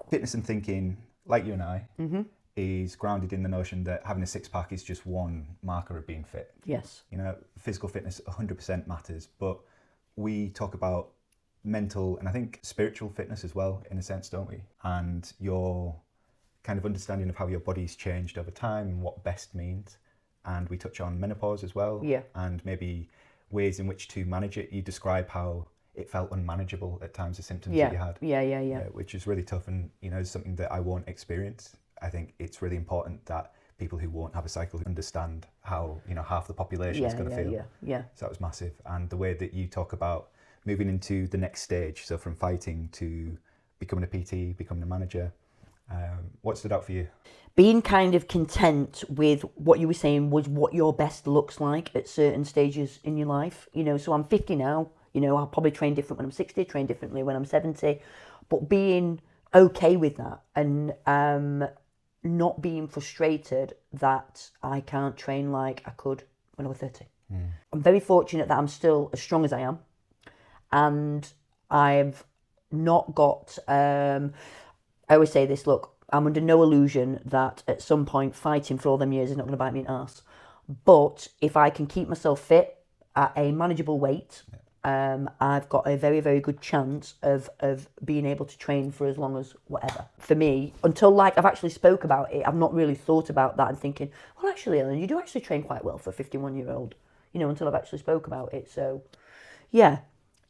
fitness and thinking, like you and I, is grounded in the notion that having a six-pack is just one marker of being fit. Yes. You know, physical fitness 100% matters, but we talk about mental and I think spiritual fitness as well, in a sense, don't we? And your kind of understanding of how your body's changed over time and what best means. And we touch on menopause as well. Yeah. And maybe ways in which to manage it. You describe how it felt unmanageable at times, the symptoms that you had. Yeah. Which is really tough and, you know, something that I won't experience. I think it's really important that people who won't have a cycle understand how, you know, half the population is going to feel. Yeah. So that was massive. And the way that you talk about moving into the next stage, so from fighting to becoming a PT, becoming a manager, what stood out for you? Being kind of content with what you were saying was what your best looks like at certain stages in your life. You know, so I'm 50 now, you know, I'll probably train different when I'm 60, train differently when I'm 70, but being okay with that and not being frustrated that I can't train like I could when I was 30. I'm very fortunate that I'm still as strong as I am, and I've not got, I always say this, look, I'm under no illusion that at some point fighting for all them years is not going to bite me in the arse. But if I can keep myself fit at a manageable weight, I've got a very, very good chance of being able to train for as long as whatever. For me, until like I've actually spoke about it, I've not really thought about that and thinking, well, actually, Ellen, you do actually train quite well for a 51-year-old, you know, until I've actually spoke about it. So, yeah,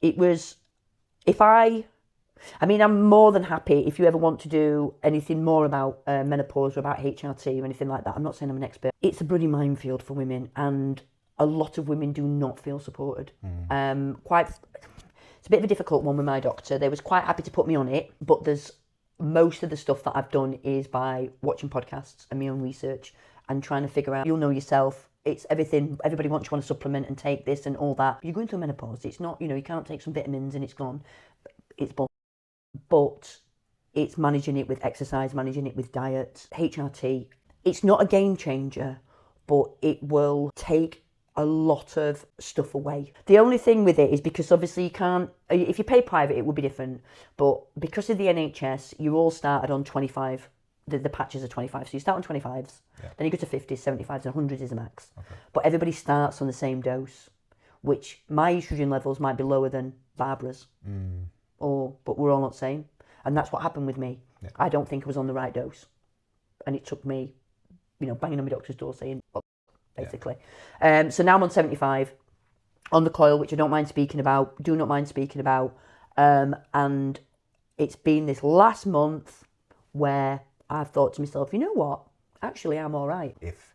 it was, I'm more than happy if you ever want to do anything more about menopause or about HRT or anything like that. I'm not saying I'm an expert. It's a bloody minefield for women, and a lot of women do not feel supported. It's a bit of a difficult one with my doctor. They was quite happy to put me on it, but there's most of the stuff that I've done is by watching podcasts and my own research and trying to figure out, you'll know yourself, it's everything, everybody wants you on a supplement and take this and all that. You're going through menopause, it's not, you know, you can't take some vitamins and it's gone. It's bull. But it's managing it with exercise, managing it with diet. HRT, it's not a game changer, but it will take a lot of stuff away. The only thing with it is because obviously you can't, if you pay private it would be different, but because of the NHS, you all started on 25, the patches are 25, so you start on 25s, then you go to 50s, 75s and 100s is the max. Okay. But everybody starts on the same dose, which my estrogen levels might be lower than Barbara's, but we're all not the same. And that's what happened with me. Yeah. I don't think I was on the right dose. And it took me, you know, banging on my doctor's door saying, well, basically. Yeah. So now I'm on 75 on the coil, which I don't mind speaking about, do not mind speaking about. And it's been this last month where I've thought to myself, you know what, actually I'm all right. If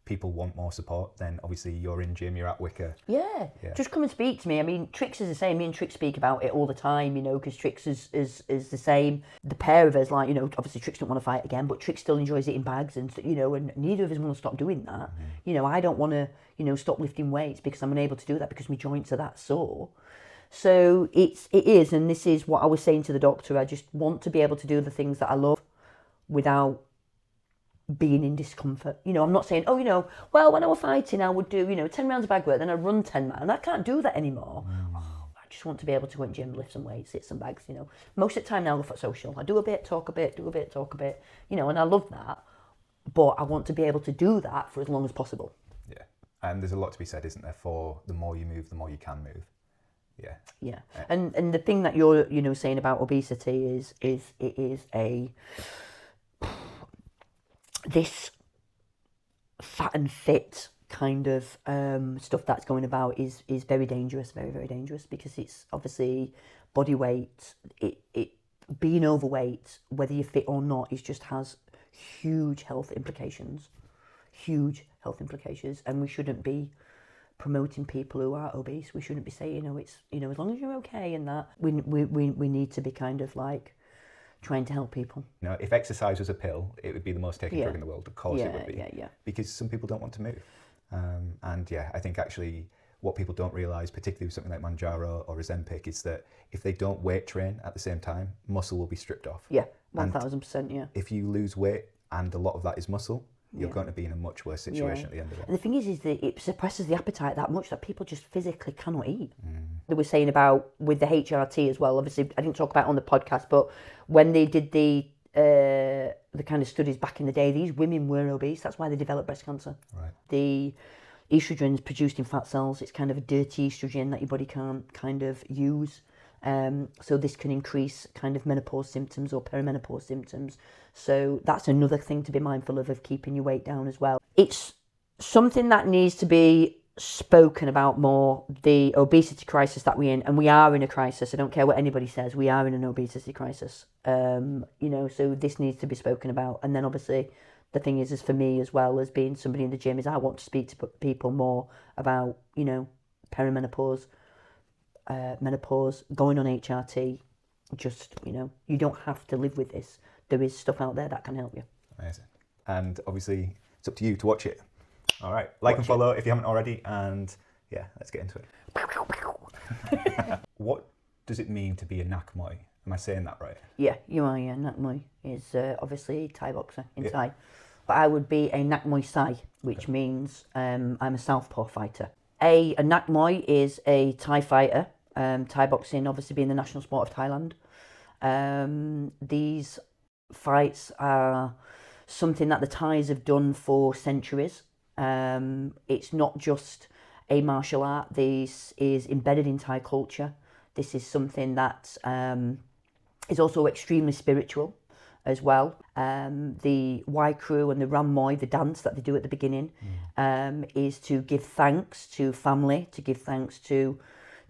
people want more support, then obviously you're in gym, you're at Wicker. Yeah, just come and speak to me. I mean, Trix is the same. Me and Trix speak about it all the time, you know, because Trix is the same. The pair of us, like, you know, obviously Trix don't want to fight again, but Trix still enjoys eating bags and, you know, and neither of us want to stop doing that. You know, I don't want to, you know, stop lifting weights because I'm unable to do that because my joints are that sore. So it is, and this is what I was saying to the doctor, I just want to be able to do the things that I love without being in discomfort. You know, I'm not saying, oh, you know, well, when I was fighting, I would do, you know, 10 rounds of bag work, then I'd run 10 miles. And I can't do that anymore. I just want to be able to go in the gym, lift some weights, hit some bags, you know. Most of the time now I go for social. I do a bit, talk a bit, do a bit, talk a bit, you know, and I love that. But I want to be able to do that for as long as possible. Yeah. And there's a lot to be said, isn't there, for the more you move, the more you can move. Yeah. Yeah. And the thing that you're, you know, saying about obesity is it is this fat and fit kind of stuff that's going about is very dangerous, very, very dangerous, because it's obviously body weight, it being overweight, whether you're fit or not, it just has huge health implications, and we shouldn't be promoting people who are obese. We shouldn't be saying, you know, it's, you know, as long as you're okay and that, we need to be kind of like trying to help people. You know, if exercise was a pill, it would be the most taken drug in the world. Of course it would be. Yeah. Because some people don't want to move. And yeah, I think actually what people don't realise, particularly with something like Manjaro or Ozempic, is that if they don't weight train at the same time, muscle will be stripped off. Yeah, 1000%, yeah. If you lose weight and a lot of that is muscle, you're going to be in a much worse situation at the end of it. And the thing is that it suppresses the appetite that much that people just physically cannot eat. They were saying about with the HRT as well, obviously I didn't talk about it on the podcast, but when they did the the kind of studies back in the day, these women were obese. That's why they developed breast cancer. Right. The estrogen's produced in fat cells. It's kind of a dirty estrogen that your body can't kind of use. So this can increase kind of menopause symptoms or perimenopause symptoms. So that's another thing to be mindful of keeping your weight down as well. It's something that needs to be spoken about more, the obesity crisis that we're in, and we are in a crisis. I don't care what anybody says, we are in an obesity crisis. So this needs to be spoken about. And then obviously the thing is for me as well as being somebody in the gym, is I want to speak to people more about, perimenopause, menopause, going on HRT. Just, you don't have to live with this. There is stuff out there that can help you. Amazing. And obviously it's up to you to watch it. All right, like and follow if you haven't already, and yeah, let's get into it. What does it mean to be a Nak Muay? Am I saying that right? Yeah, you are, yeah. Nak Muay is obviously a Thai boxer in Thai. But I would be a Nak Muay Sai, which means I'm a southpaw fighter. A Nak Muay is a Thai fighter, Thai boxing obviously being the national sport of Thailand. These fights are something that the Thais have done for centuries. It's not just a martial art. This is embedded in Thai culture. This is something that is also extremely spiritual as well. The Wai Crew and the Ram Muay, the dance that they do at the beginning, is to give thanks to family, to give thanks to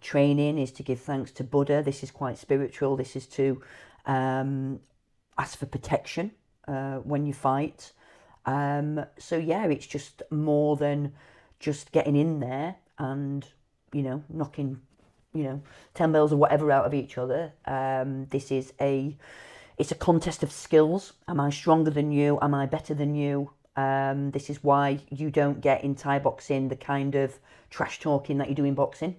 training, is to give thanks to Buddha. This is quite spiritual. This is to ask for protection when you fight. So yeah, it's just more than just getting in there and, knocking, 10 bells or whatever out of each other. This is it's a contest of skills. Am I stronger than you? Am I better than you? This is why you don't get in Thai boxing the kind of trash talking that you do in boxing.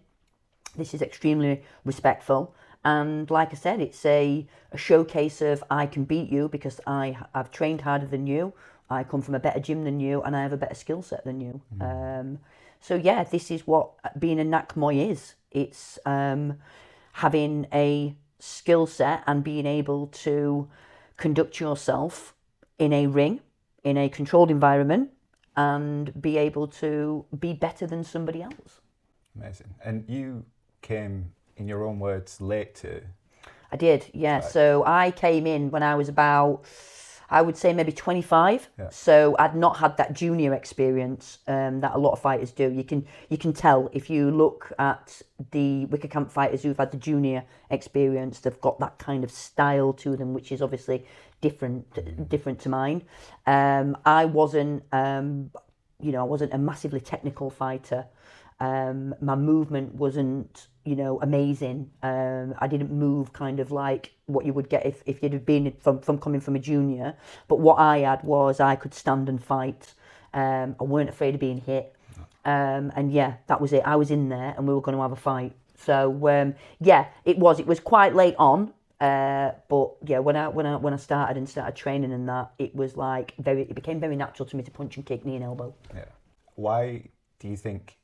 This is extremely respectful. And like I said, it's a showcase of I can beat you because I've trained harder than you. I come from a better gym than you, and I have a better skill set than you. So yeah, this is what being a Nak Muay is. It's having a skill set and being able to conduct yourself in a ring, in a controlled environment, and be able to be better than somebody else. Amazing. And you came, in your own words, late to... I did, yeah. Right. So I came in when I was about, I would say maybe 25. Yeah. So I'd not had that junior experience that a lot of fighters do. You can tell if you look at the Wicker Camp fighters who've had the junior experience, they've got that kind of style to them, which is obviously different to mine. I wasn't, I wasn't a massively technical fighter. My movement wasn't, amazing. I didn't move kind of like what you would get if you'd have been from coming from a junior. But what I had was I could stand and fight. I weren't afraid of being hit. And yeah, that was it. I was in there and we were going to have a fight. So yeah, it was quite late on. But yeah, when I started training and that, it was like it became very natural to me to punch and kick, knee and elbow. Yeah. Why do you think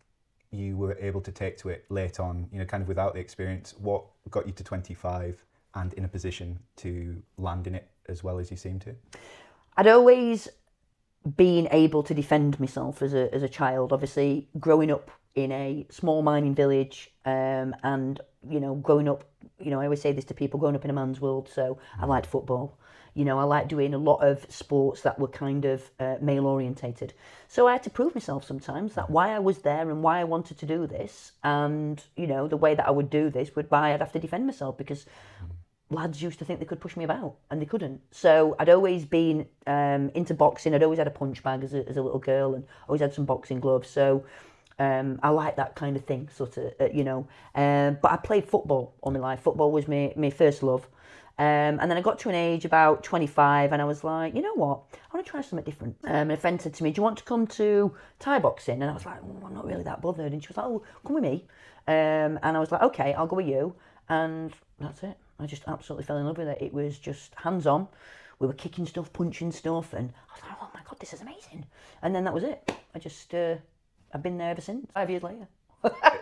you were able to take to it late on, kind of without the experience? What got you to 25 and in a position to land in it as well as you seem to? I'd always been able to defend myself as a child, obviously growing up in a small mining village, and growing up, I always say this to people, growing up in a man's world. So I liked football. I liked doing a lot of sports that were kind of male orientated. So I had to prove myself sometimes that why I was there and why I wanted to do this. And, the way that I would do this would I'd have to defend myself because lads used to think they could push me about and they couldn't. So I'd always been into boxing. I'd always had a punch bag as a little girl and always had some boxing gloves. So I like that kind of thing, sort of, but I played football all my life. Football was my first love. And then I got to an age about 25 and I was like, you know what, I want to try something different. And a friend said to me, do you want to come to Thai boxing? And I was like, I'm not really that bothered. And she was like, oh, come with me. And I was like, okay, I'll go with you. And that's it. I just absolutely fell in love with it. It was just hands-on. We were kicking stuff, punching stuff. And I was like, oh my God, this is amazing. And then that was it. I've been there ever since, 5 years later.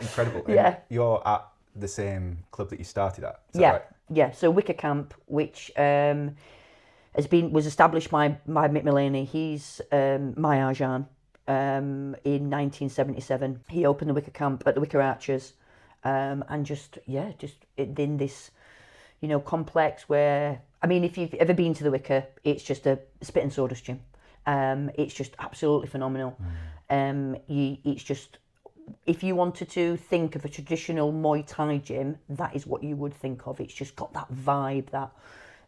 Incredible. Yeah. And you're at the same club that you started at, is that right? Yeah, so Wicker Camp, which was established by Mick Mullaney. He's my Arjan. In 1977, he opened the Wicker Camp at the Wicker Archers, and just in this, complex where, I mean, if you've ever been to the Wicker, it's just a spit and sawdust gym. It's just absolutely phenomenal. It's just, if you wanted to think of a traditional Muay Thai gym, that is what you would think of. It's just got that vibe that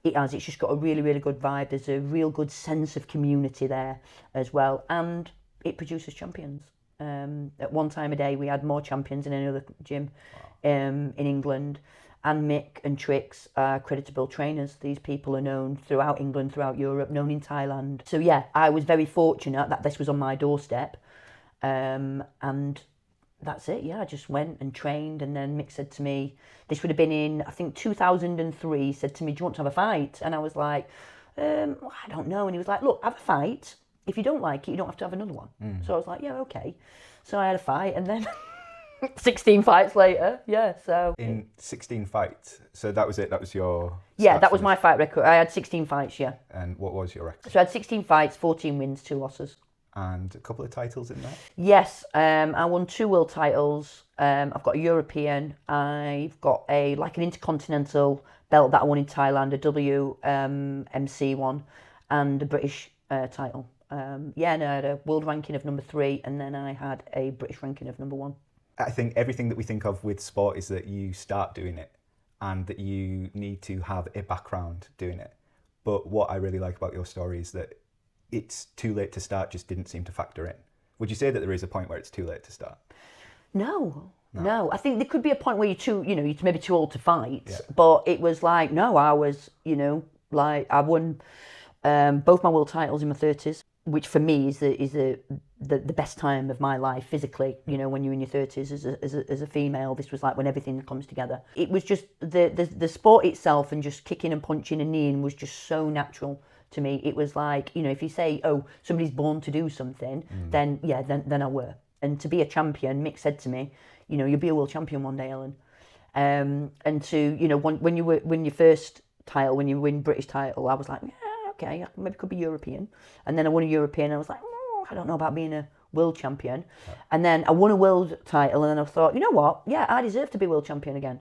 it has. It's just got a really, really good vibe. There's a real good sense of community there as well, and it produces champions. At one time a day, we had more champions than any other gym in England. And Mick and Trix are creditable trainers. These people are known throughout England, throughout Europe, known in Thailand. So yeah, I was very fortunate that this was on my doorstep. And that's it, yeah, I just went and trained. And then Mick said to me, this would have been in, I think, 2003, said to me, do you want to have a fight? And I was like, I don't know. And he was like, look, have a fight. If you don't like it, you don't have to have another one. So I was like, yeah, okay. So I had a fight, and then 16 fights later, yeah, so. In 16 fights, so that was it, that was your... Yeah, that was my fight record. I had 16 fights, yeah. And what was your record? So I had 16 fights, 14 wins, 2 losses. And a couple of titles in there? Yes, I won 2 world titles. I've got a European. I've got an intercontinental belt that I won in Thailand, a WMC one, and a British title. I had a world ranking of number 3, and then I had a British ranking of number 1. I think everything that we think of with sport is that you start doing it and that you need to have a background doing it. But what I really like about your story is that it's too late to start just didn't seem to factor in. Would you say that there is a point where it's too late to start? No. I think there could be a point where you're maybe too old to fight, but it was like, no, I was, I won both my world titles in my 30s, which for me is the best time of my life physically. When you're in your 30s as a female, this was like when everything comes together. It was just the sport itself, and just kicking and punching and kneeing was just so natural to me. It was like, if you say, oh, somebody's born to do something, then I were. And to be a champion, Mick said to me, you'll be a world champion one day, Ellen. And to, when you win your first title, when you win British title, I was like, okay, I maybe could be European. And then I won a European, and I was like, I don't know about being a world champion. And then I won a world title, and then I thought, you know what? Yeah, I deserve to be world champion again.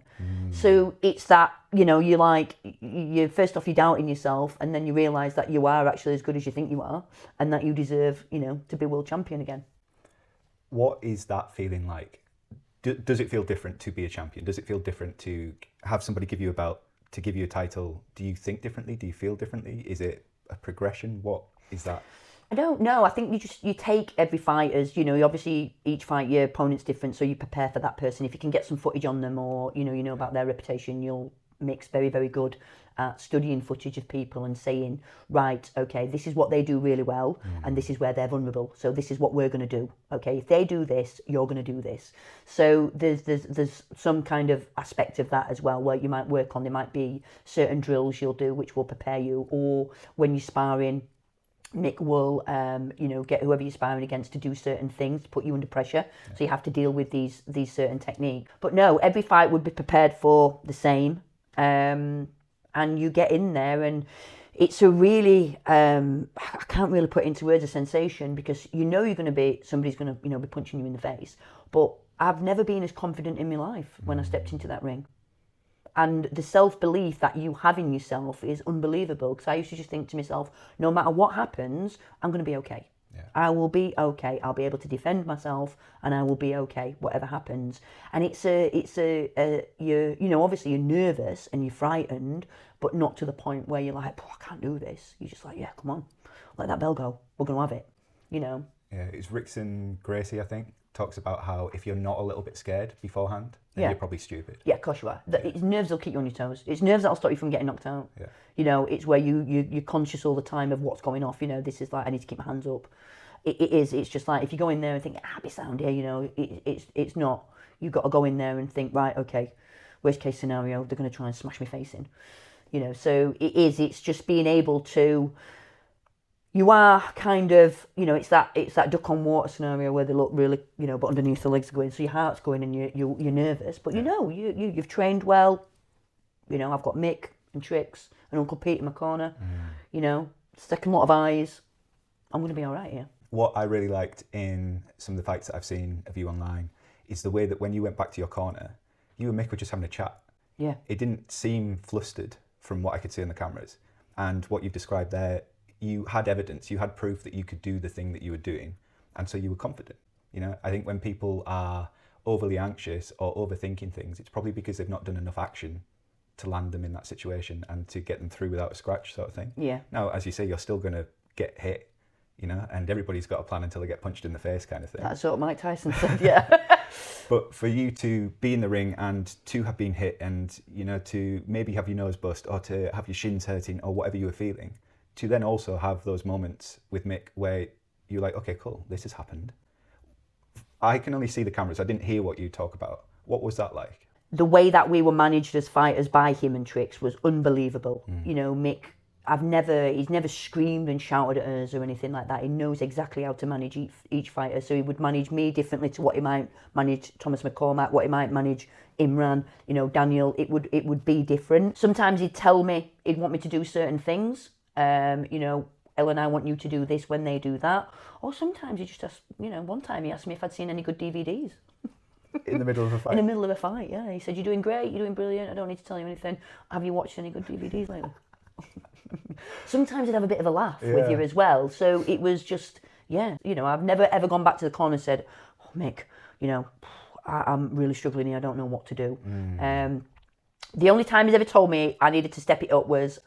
So it's that, you first off, you're doubting yourself, and then you realise that you are actually as good as you think you are, and that you deserve, to be world champion again. What is that feeling like? Does it feel different to be a champion? Does it feel different to have somebody give you a belt, to give you a title? Do you think differently? Do you feel differently? Is it a progression? What is that? I don't know. I think you take every fight as, obviously each fight your opponent's different, so you prepare for that person. If you can get some footage on them, or you know about their reputation, you'll Mick's very, very good at studying footage of people and saying, right, okay, this is what they do really well, and this is where they're vulnerable. So this is what we're going to do. Okay, if they do this, you're going to do this. So there's some kind of aspect of that as well where you might work on. There might be certain drills you'll do which will prepare you, or when you're sparring, Mick will, get whoever you're sparring against to do certain things to put you under pressure. So you have to deal with these certain techniques. But no, every fight would be prepared for the same. And you get in there, and it's a really, I can't really put into words a sensation, because you're going to be, somebody's going to, be punching you in the face. But I've never been as confident in my life when I stepped into that ring. And the self-belief that you have in yourself is unbelievable, because I used to just think to myself, no matter what happens, I'm going to be okay. Yeah. I will be okay. I'll be able to defend myself, and I will be okay, whatever happens. And you're obviously you're nervous and you're frightened, but not to the point where you're like, I can't do this. You're just like, yeah, come on, let that bell go. We're going to have it, Yeah, it's Rickson Gracie, I think, talks about how if you're not a little bit scared beforehand, then you're probably stupid. Yeah, of course you are. It's nerves that'll keep you on your toes. It's nerves that'll stop you from getting knocked out. Yeah. It's where you're conscious all the time of what's going off. This is like, I need to keep my hands up. It is. It's just like, if you go in there and think, I'll be sound here, it's not. You've got to go in there and think, right, okay, worst case scenario, they're going to try and smash my face in. So it's just being able to, you are kind of, it's that duck on water scenario where they look really, but underneath the legs are going, so your heart's going and you're nervous, but you've trained well. I've got Mick and Trix and Uncle Pete in my corner. you know, second lot of eyes, I'm going to be all right here. What I really liked in some of the fights that I've seen of you online is the way that when you went back to your corner, you and Mick were just having a chat. Yeah. It didn't seem flustered from what I could see on the cameras. And what you've described there, you had evidence, you had proof that you could do the thing that you were doing. And so you were confident. You know, I think when people are overly anxious or overthinking things, it's probably because they've not done enough action to land them in that situation and to get them through without a scratch, sort of thing. Yeah. Now, as you say, you're still going to get hit, you know, and everybody's got a plan until they get punched in the face, kind of thing. That's what Mike Tyson said, yeah. But for you to be in the ring and to have been hit and, you know, to maybe have your nose bust or to have your shins hurting or whatever you were feeling, to then also have those moments with Mick where you're like, okay, cool, this has happened. I can only see the cameras. I didn't hear what you talk about. What was that like? The way that we were managed as fighters by him and Trix was unbelievable. You know, Mick, he's never screamed and shouted at us or anything like that. He knows exactly how to manage each fighter. So he would manage me differently to what he might manage Thomas McCormack, what he might manage Imran, you know, Daniel. It would be different. Sometimes he'd tell me, he'd want me to do certain things. You know, Ellen, I want you to do this when they do that. Or sometimes he just asked, you know, one time he asked me if I'd seen any good DVDs. In the middle of a fight? In the middle of a fight, yeah. He said, you're doing great, you're doing brilliant, I don't need to tell you anything. Have you watched any good DVDs lately? Sometimes he'd have a bit of a laugh with you as well. So it was just, yeah, you know, I've never ever gone back to the corner and said, oh, Mick, you know, I'm really struggling here, I don't know what to do. The only time he's ever told me I needed to step it up was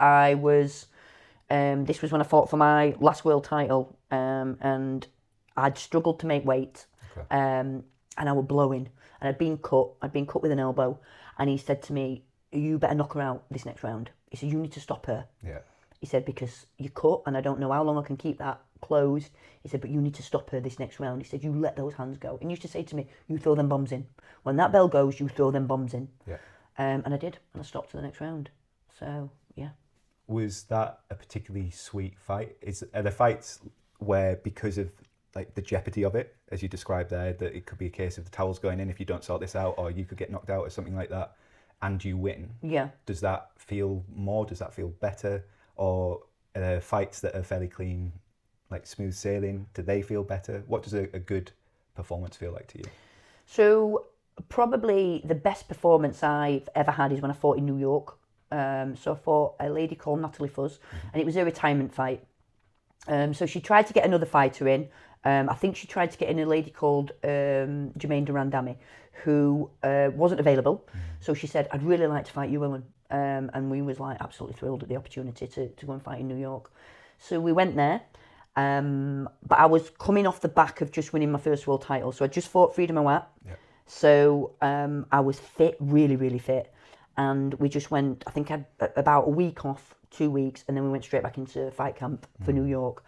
this was when I fought for my last world title, and I'd struggled to make weight, and I was blowing, and I'd been cut with an elbow, and he said to me, you better knock her out this next round. He said, you need to stop her. Yeah. He said, because you're cut, and I don't know how long I can keep that closed. He said, but you need to stop her this next round. He said, you let those hands go. And he used to say to me, you throw them bombs in. When that bell goes, you throw them bombs in. Yeah. And I did, and I stopped to the next round. So, yeah. Was that a particularly sweet fight? Are there fights where, because of like the jeopardy of it, as you described there, that it could be a case of the towels going in if you don't sort this out, or you could get knocked out or something like that, and you win? Yeah. Does that feel more? Does that feel better? Or are there fights that are fairly clean, like smooth sailing? Do they feel better? What does a good performance feel like to you? So probably the best performance I've ever had is when I fought in New York. So I fought a lady called Natalie Fuzz, and it was a retirement fight. So she tried to get another fighter in. I think she tried to get in a lady called Jermaine Durandamy, who wasn't available. So she said, I'd really like to fight you, Ellen. And we was like absolutely thrilled at the opportunity to go and fight in New York. So we went there. But I was coming off the back of just winning my first world title. So I just fought Freedom Awat. Yeah. So I was fit, really, really fit. And we just went, I think I had about a week off, 2 weeks, and then we went straight back into fight camp for New York.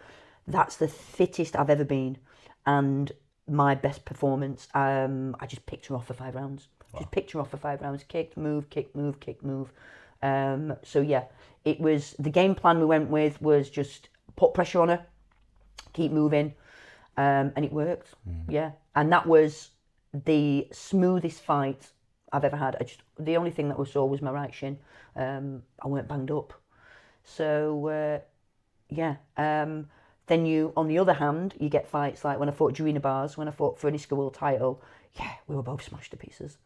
That's the fittest I've ever been, and my best performance. I just picked her off for 5 rounds. Wow. Just picked her off for 5 rounds. Kicked, move, kick, move, kick, move. So yeah, it was, the game plan we went with was just put pressure on her, keep moving, and it worked. Yeah, and that was the smoothest fight I've ever had. The only thing that was sore was my right shin. I weren't banged up. So, yeah. Then you, on the other hand, you get fights like when I fought Joanna Bars, when I fought for an ISCA world title. Yeah, we were both smashed to pieces.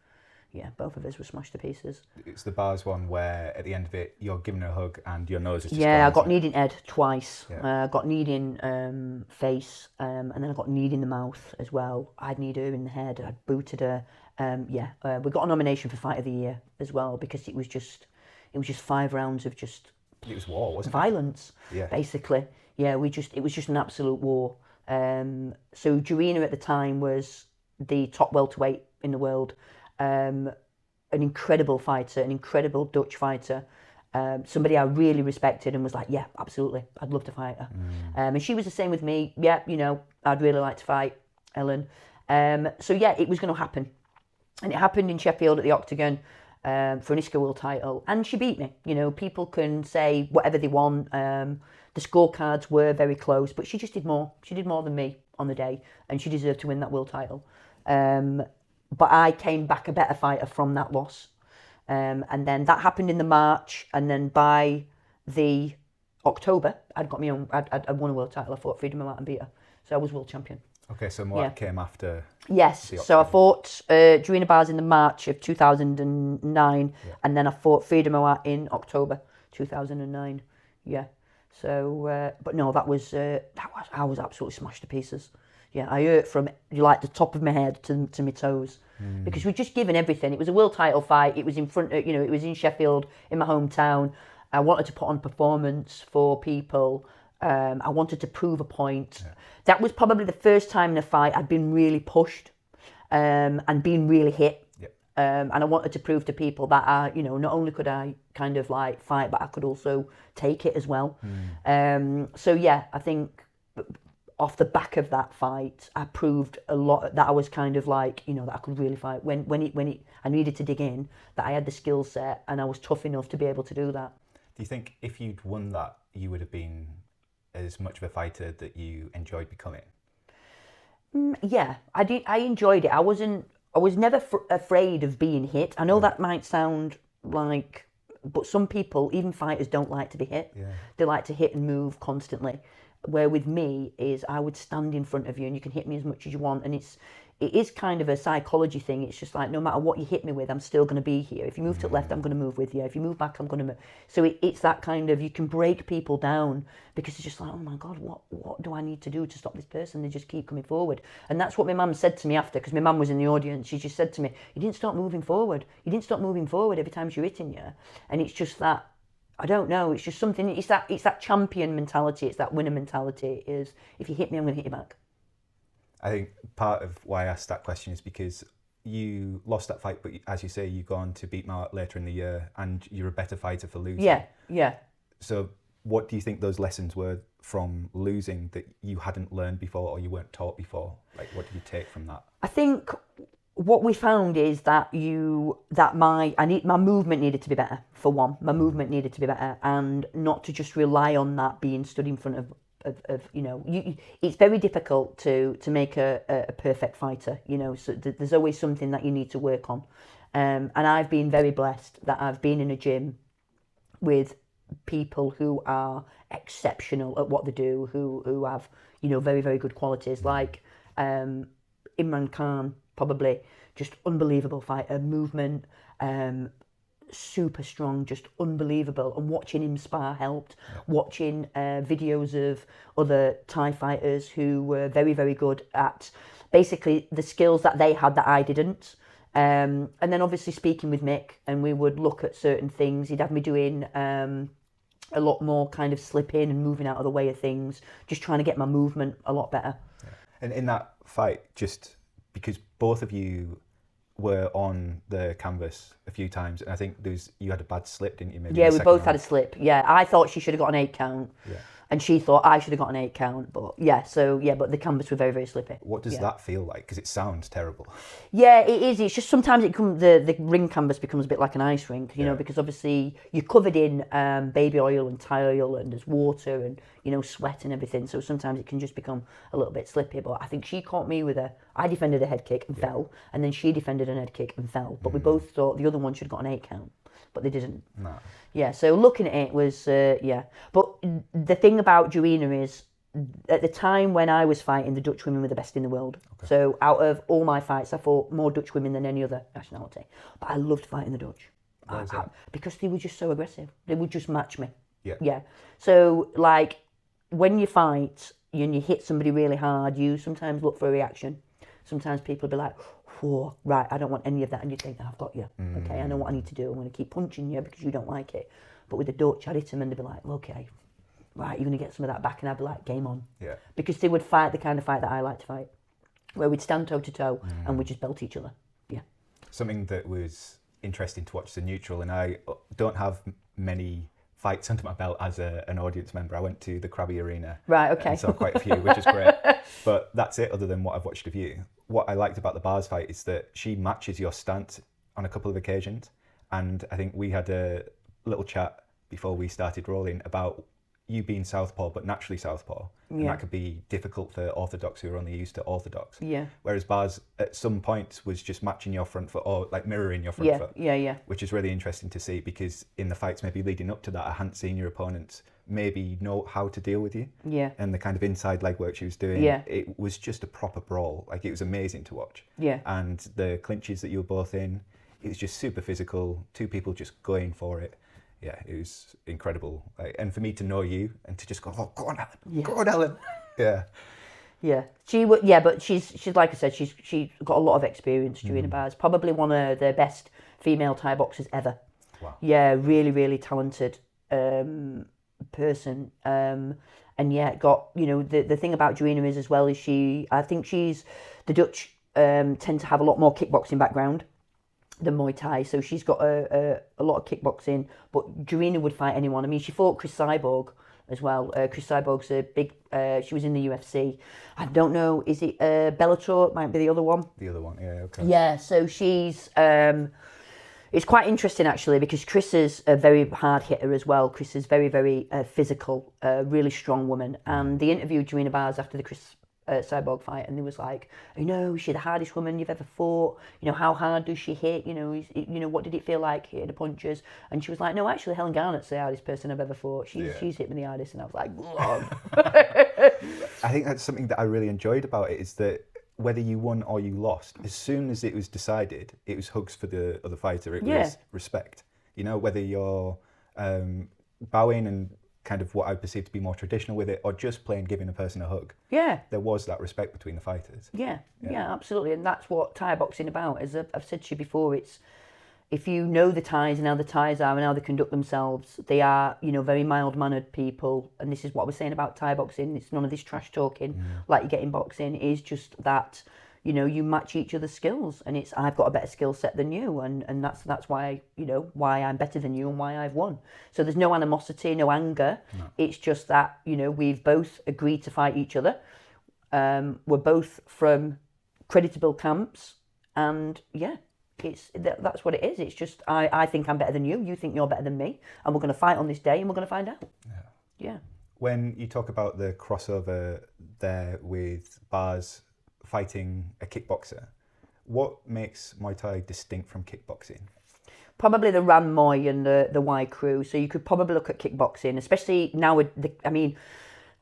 Yeah, both of us were smashed to pieces. It's the Bars one where at the end of it, you're giving her a hug and your nose is just gone, I got kneed in head twice. Yeah. I got kneed in face, and then I got kneed in the mouth as well. I'd kneed her in the head, I'd booted her. We got a nomination for Fight of the Year as well, because it was just 5 rounds of just... It was war, wasn't it? Violence, basically. Yeah, it was just an absolute war. So Joanna at the time was the top welterweight in the world. An incredible fighter, an incredible Dutch fighter. Somebody I really respected and was like, yeah, absolutely, I'd love to fight her. And she was the same with me. Yeah, you know, I'd really like to fight Ellen. So yeah, it was going to happen. And it happened in Sheffield at the Octagon for an ISCA world title. And she beat me. You know, people can say whatever they want. The scorecards were very close, but she just did more. She did more than me on the day, and she deserved to win that world title. But I came back a better fighter from that loss. And then that happened in the March, and then by the October, I'd got my own. I'd won a world title. I fought Freedom Muay and beat her, so I was world champion. Okay, so Muay came after. Yes, so I fought Joanna Bars in the March of 2009, and then I fought Freedom Muay in October 2009. Yeah, so but no, I was absolutely smashed to pieces. Yeah, I hurt from like the top of my head to my toes because we'd just given everything. It was a world title fight. It was in front of, it was in Sheffield, in my hometown. I wanted to put on performance for people. I wanted to prove a point. Yeah. That was probably the first time in a fight I'd been really pushed and been really hit. Yep. And I wanted to prove to people that not only could I kind of like fight, but I could also take it as well. So yeah, I think off the back of that fight, I proved a lot that I was kind of like, that I could really fight. When I needed to dig in, that I had the skill set and I was tough enough to be able to do that. Do you think if you'd won that, you would have been as much of a fighter that you enjoyed becoming? Yeah, I did. I enjoyed it. I was never afraid of being hit. I know that might sound like, but some people, even fighters, don't like to be hit. Yeah. They like to hit and move constantly. Where with me is I would stand in front of you and you can hit me as much as you want, and it is kind of a psychology thing. It's just like no matter what you hit me with, I'm still going to be here. If you move to the left, I'm going to move with you. If you move back, I'm going to move. So it's that kind of, you can break people down because it's just like, oh my God, what do I need to do to stop this person? They just keep coming forward. And that's what my mum said to me after, because my mum was in the audience. She just said to me, you didn't stop moving forward. You didn't stop moving forward every time she was hitting you. And it's just that, I don't know, it's just something, it's that champion mentality, it's that winner mentality, is if you hit me, I'm going to hit you back. I think part of why I asked that question is because you lost that fight, but as you say, you go on to beat Mark later in the year and you're a better fighter for losing. Yeah. So what do you think those lessons were from losing that you hadn't learned before or you weren't taught before? Like, what did you take from that? I think what we found is that my movement needed to be better, for one. My movement needed to be better, and not to just rely on that being stood in front of it's very difficult to make a perfect fighter, so there's always something that you need to work on. And I've been very blessed that I've been in a gym with people who are exceptional at what they do, who have, very, very good qualities, like Imran Khan, probably just unbelievable fighter, movement, super strong, just unbelievable. And watching him spar helped. Watching videos of other Thai fighters who were very, very good at basically the skills that they had that I didn't. And then obviously speaking with Mick, and we would look at certain things. He'd have me doing a lot more kind of slipping and moving out of the way of things, just trying to get my movement a lot better. Yeah. And in that fight, just because both of you were on the canvas a few times, and I think you had a bad slip, didn't you? Maybe we both had a slip. Yeah, I thought she should have got an 8 count, and she thought I should have got an 8 count. But but the canvas were very, very slippy. What does that feel like? Because it sounds terrible. Yeah, it is. It's just sometimes the ring canvas becomes a bit like an ice rink, because obviously you're covered in baby oil and Thai oil, and there's water and sweat and everything. So sometimes it can just become a little bit slippy. But I think she caught me with I defended a head kick and fell, and then she defended an head kick and fell. But we both thought the other one should have got an 8 count, but they didn't. No. Yeah, so looking at it was, But the thing about Joanna is, at the time when I was fighting, the Dutch women were the best in the world. Okay. So out of all my fights, I fought more Dutch women than any other nationality. But I loved fighting the Dutch. Because they were just so aggressive. They would just match me. Yeah. So, like, when you fight and you hit somebody really hard, you sometimes look for a reaction. Sometimes people will be like, oh, right, I don't want any of that. And you think, I've got you. Okay, I know what I need to do. I'm going to keep punching you because you don't like it. But with the Dutch, I'd hit them and they'd be like, okay, right, you're going to get some of that back. And I'd be like, game on. Yeah. Because they would fight the kind of fight that I like to fight, where we'd stand toe to toe and we'd just belt each other. Yeah. Something that was interesting to watch as a neutral, and I don't have many fights under my belt as an audience member. I went to the Krabi Arena. Right, okay. And saw quite a few, which is great. But that's it, other than what I've watched of you. What I liked about the bars fight is that she matches your stance on a couple of occasions. And I think we had a little chat before we started rolling about you being southpaw, but naturally southpaw, and Yeah. that could be difficult for orthodox who are only used to orthodox. Yeah. Whereas bars at some points was just matching your front foot or like mirroring your front Yeah. foot. Yeah. Which is really interesting to see, because in the fights maybe leading up to that, I hadn't seen your opponents maybe know how to deal with you. Yeah. And the kind of inside leg work she was doing, Yeah. it was just a proper brawl. Like, it was amazing to watch. Yeah. And the clinches that you were both in, it was just super physical, two people just going for it. Yeah, it was incredible. Like, and for me to know you and to just go, oh, go on, Helen, go on, Helen. Yeah. Yeah, she would. Yeah, but she's like I said, she's got a lot of experience doing bars. Probably one of the best female Thai boxers ever. Wow. Yeah, really, really talented person. And yeah, got, you know, the thing about Joanna is as well is I think the Dutch tend to have a lot more kickboxing background than Muay Thai, so she's got a lot of kickboxing. But Joanna would fight anyone. I mean, she fought Chris Cyborg as well. Chris Cyborg's a big. She was in the UFC. I don't know. Is it Bellator? It might be the other one. The other one, yeah, okay. Yeah. So she's. It's quite interesting actually, because Chris is a very hard hitter as well. Chris is very, very physical, really strong woman. And they interviewed Joanna Bars after the Chris Cyborg fight, and they was like, you know, she's the hardest woman you've ever fought. You know, how hard does she hit? You know, what did it feel like hitting the punches? And she was like, no, actually, Helene Garnett's the hardest person I've ever fought. She's hit me the hardest. And I was like, I think that's something that I really enjoyed about it, is that whether you won or you lost, as soon as it was decided, it was hugs for the other fighter. It was respect. You know, whether you're bowing and kind of what I perceive to be more traditional with it, or just plain giving a person a hug. Yeah. There was that respect between the fighters. Yeah, absolutely. And that's what Thai boxing about. As I've said to you before, it's, if you know the Thais and how the Thais are and how they conduct themselves, they are, you know, very mild-mannered people. And this is what we're saying about Thai boxing. It's none of this trash talking like you get in boxing. It is just that, you know, you match each other's skills, and it's, I've got a better skill set than you, and that's why, you know, why I'm better than you and why I've won. So there's no animosity, no anger. No. It's just that, you know, we've both agreed to fight each other. We're both from creditable camps, and yeah, that's what it is. It's just I think I'm better than you, you think you're better than me, and we're going to fight on this day, and we're going to find out. Yeah. When you talk about the crossover there with Bars fighting a kickboxer, what makes Muay Thai distinct from kickboxing? Probably the Ran Muay and the Y crew. So you could probably look at kickboxing, especially now. I mean,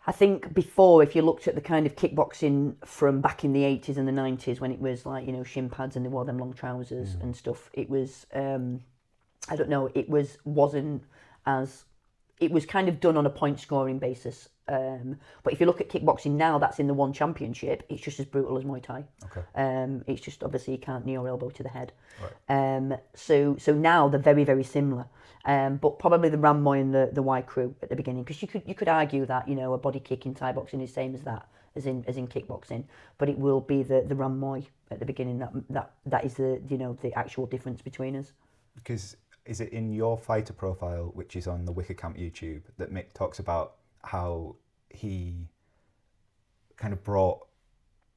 I think before, if you looked at the kind of kickboxing from back in the 80s and the 90s, when it was like, you know, shin pads and they wore them long trousers and stuff, it was, I don't know, it wasn't as, it was kind of done on a point scoring basis. But if you look at kickboxing now, that's in the one championship, it's just as brutal as Muay Thai. Okay. It's just, obviously you can't knee or elbow to the head. Right. So now they're very, very similar. But probably the Ram Muay and the Y crew at the beginning, because you could argue that, you know, a body kick in Thai boxing is the same as that, as in kickboxing, but it will be the Ram Muay at the beginning that is the, you know, the actual difference between us. Because is it in your fighter profile, which is on the Wicker Camp YouTube, that Mick talks about how he kind of brought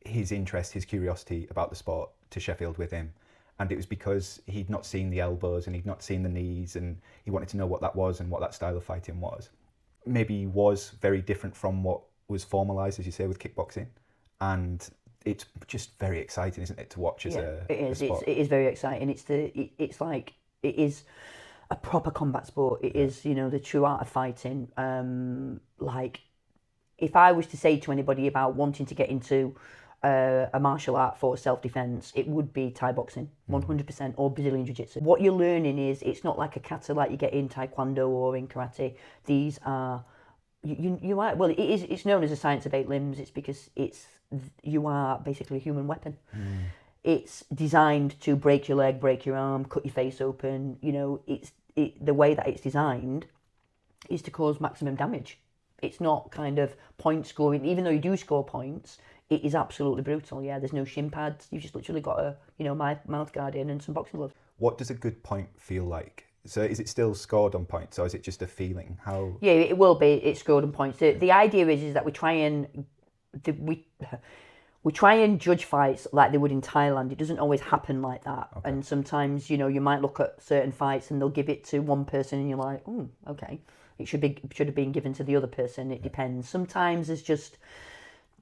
his interest, his curiosity about the sport to Sheffield with him, and it was because he'd not seen the elbows and he'd not seen the knees, and he wanted to know what that was and what that style of fighting was. Maybe was very different from what was formalised, as you say, with kickboxing, and it's just very exciting, isn't it, to watch as a sport? It is very exciting. It's like, it is a proper combat sport. It is, you know, the true art of fighting. Like, if I was to say to anybody about wanting to get into a martial art for self-defense, it would be Thai boxing, 100%, or Brazilian jiu-jitsu. What you're learning is, it's not like a kata like you get in taekwondo or in karate. These are, you are, well, it's known as a science of 8 limbs. It's because you are basically a human weapon. It's designed to break your leg, break your arm, cut your face open. You know, the way that it's designed is to cause maximum damage. It's not kind of point scoring. Even though you do score points, it is absolutely brutal. Yeah, there's no shin pads. You've just literally got a, you know, mouth guard in and some boxing gloves. What does a good point feel like? So is it still scored on points, or is it just a feeling? How? Yeah, it will be. It's scored on points. The idea is that we try and judge fights like they would in Thailand. It doesn't always happen like that. Okay. And sometimes, you know, you might look at certain fights and they'll give it to one person and you're like, oh, okay. It should have been given to the other person. It depends. Sometimes it's just,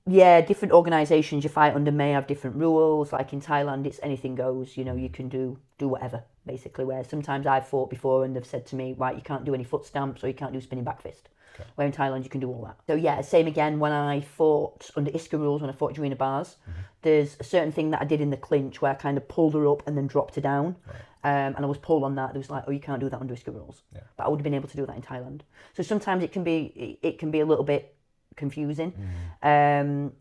different organisations you fight under may have different rules. Like in Thailand, it's anything goes. You can do whatever, basically. Where sometimes I've fought before and they've said to me, right, you can't do any foot stamps or you can't do spinning back fist. Okay. Where in Thailand you can do all that. So same again when I fought under ISCA rules, when I fought Joanna Bars, there's a certain thing that I did in the clinch where I kind of pulled her up and then dropped her down. Right. And I was pulled on that. It was like, oh, you can't do that under ISCA rules. Yeah. But I would have been able to do that in Thailand. So sometimes it can be a little bit confusing. So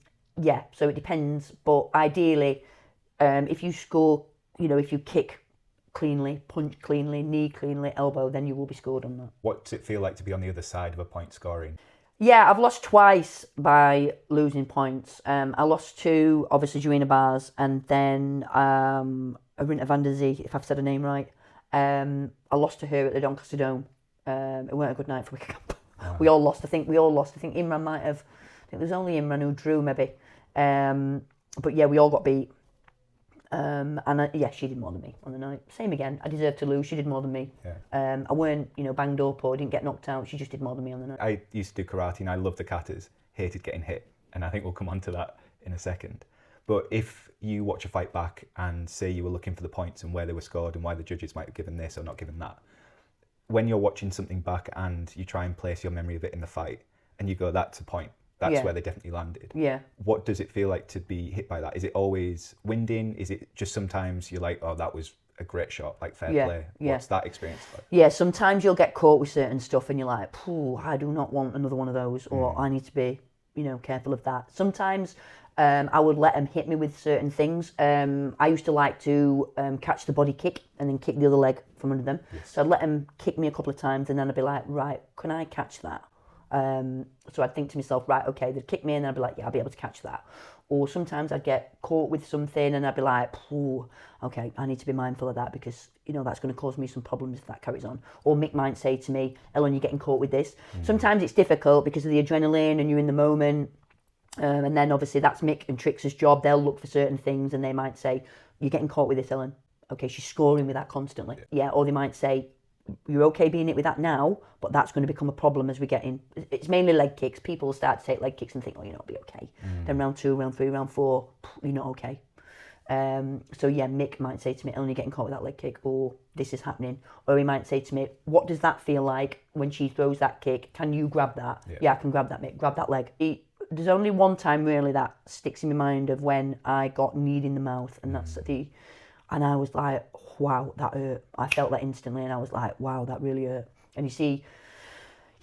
it depends. But ideally, if you score, if you kick cleanly, punch cleanly, knee cleanly, elbow, then you will be scored on that. What does it feel like to be on the other side of a point scoring? Yeah, I've lost twice by losing points. I lost to, obviously, Joanna Bars, and then Arinta van der Zee, if I've said her name right. I lost to her at the Doncaster Dome. It weren't a good night for Wicker Camp. Oh. We all lost. I think Imran might have. I think there was only Imran who drew, maybe. But yeah, we all got beat. She did more than me on the night. Same again. I deserved to lose. She did more than me. Yeah. I weren't, banged up or didn't get knocked out. She just did more than me on the night. I used to do karate and I loved the katas. Hated getting hit, and I think we'll come on to that in a second. But if you watch a fight back and say you were looking for the points and where they were scored and why the judges might have given this or not given that, when you're watching something back and you try and place your memory of it in the fight and you go, that's a point, that's where they definitely landed. Yeah. What does it feel like to be hit by that? Is it always winding? Is it just sometimes you're like, oh, that was a great shot, like fair play? What's that experience like? Yeah, sometimes you'll get caught with certain stuff and you're like, I do not want another one of those, or I need to be, careful of that. Sometimes I would let them hit me with certain things. I used to like to catch the body kick and then kick the other leg from under them. Yes. So I'd let them kick me a couple of times and then I'd be like, right, can I catch that? So I'd think to myself, right, okay, they'd kick me and I'd be like, yeah, I'll be able to catch that. Or sometimes I'd get caught with something and I'd be like, okay, I need to be mindful of that because, that's going to cause me some problems if that carries on. Or Mick might say to me, Ellen, you're getting caught with this. Sometimes it's difficult because of the adrenaline and you're in the moment. And then obviously that's Mick and Trix's job. They'll look for certain things and they might say, you're getting caught with this, Ellen. Okay, she's scoring with that constantly. Yeah, or they might say, you're okay being hit with that now, but that's going to become a problem as we get in. It's mainly leg kicks. People start to take leg kicks and think, it'll be okay. Then round 2, round 3, round 4, you're not okay. Mick might say to me, Ellen, you're getting caught with that leg kick, or this is happening. Or he might say to me, what does that feel like when she throws that kick? Can you grab that? Yeah, I can grab that, Mick. Grab that leg. There's only one time really that sticks in my mind of when I got kneed in the mouth, and that's and I was like, wow, that hurt. I felt that instantly and I was like, wow, that really hurt. And you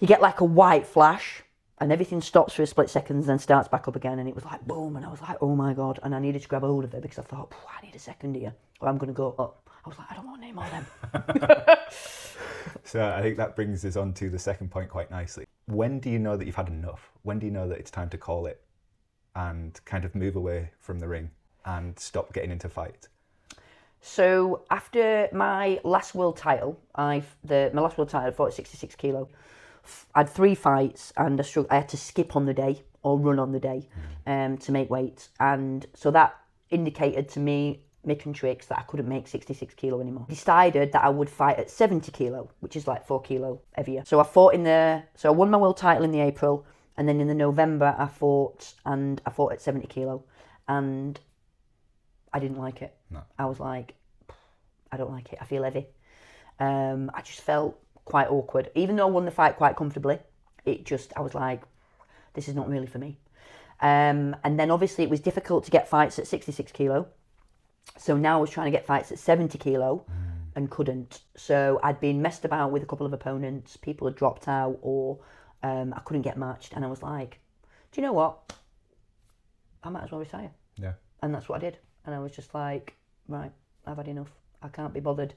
get like a white flash and everything stops for a split second and then starts back up again, and it was like boom, and I was like, oh my God. And I needed to grab a hold of it because I thought, I need a second here or I'm going to go up. I was like, I don't want any more of them. So I think that brings us on to the second point quite nicely. When do you know that you've had enough? When do you know that it's time to call it and kind of move away from the ring and stop getting into fights? So after my last world title, I fought at 66 kilo. I had 3 fights and I had to skip on the day or run on the day to make weight. And so that indicated to me, Mick and Trix, that I couldn't make 66 kilo anymore. Decided that I would fight at 70 kilo, which is like 4 kilo heavier. So I won my world title in the April, and then in the November I fought at 70 kilo, and I didn't like it. No. I was like, I don't like it. I feel heavy. I just felt quite awkward. Even though I won the fight quite comfortably, I was like, this is not really for me. And then obviously it was difficult to get fights at 66 kilo. So now I was trying to get fights at 70 kilo and couldn't. So I'd been messed about with a couple of opponents. People had dropped out or I couldn't get matched. And I was like, do you know what? I might as well retire. Yeah. And that's what I did. And I was just like, right, I've had enough. I can't be bothered,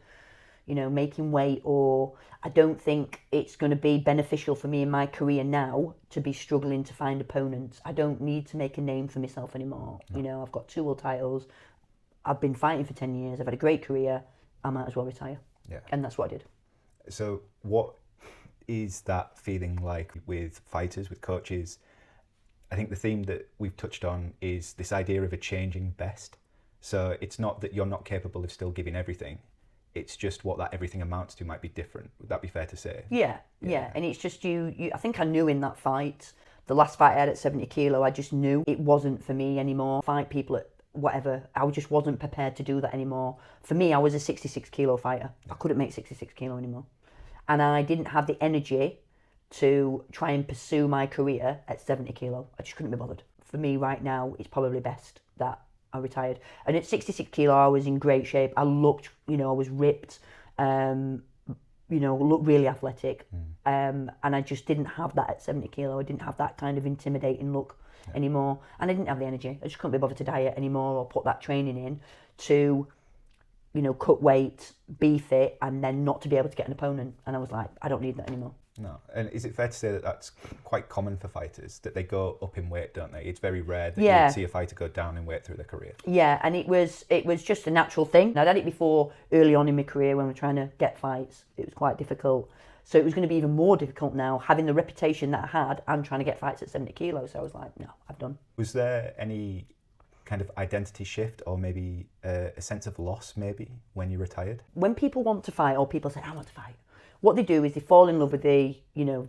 making weight, or I don't think it's going to be beneficial for me in my career now to be struggling to find opponents. I don't need to make a name for myself anymore. No. I've got 2 world titles. I've been fighting for 10 years. I've had a great career. I might as well retire. Yeah. And that's what I did. So what is that feeling like with fighters, with coaches? I think the theme that we've touched on is this idea of a changing best. So it's not that you're not capable of still giving everything. it's just what that everything amounts to might be different. Would that be fair to say? Yeah. And it's just you I think I knew in that fight, the last fight I had at 70 kilo, I just knew it wasn't for me anymore. Fight people at whatever, I just wasn't prepared to do that anymore. For me, I was a 66 kilo fighter. I couldn't make 66 kilo anymore. And I didn't have the energy to try and pursue my career at 70 kilo. I just couldn't be bothered. For me right now, it's probably best that I retired. And at 66 kilo, I was in great shape. I looked, I was ripped, looked really athletic. And I just didn't have that at 70 kilo. I didn't have that kind of intimidating look anymore. And I didn't have the energy. I just couldn't be bothered to diet anymore or put that training in to, cut weight, be fit, and then not to be able to get an opponent. And I was like, I don't need that anymore. No. And is it fair to say that that's quite common for fighters, that they go up in weight, don't they? It's very rare that you see a fighter go down in weight through their career. Yeah, and it was just a natural thing. I'd had it before early on in my career when we were trying to get fights. It was quite difficult. So it was going to be even more difficult now, having the reputation that I had and trying to get fights at 70 kilos. So I was like, no, I've done. Was there any kind of identity shift or maybe a sense of loss maybe when you retired? When people want to fight or people say, I want to fight, what they do is they fall in love with they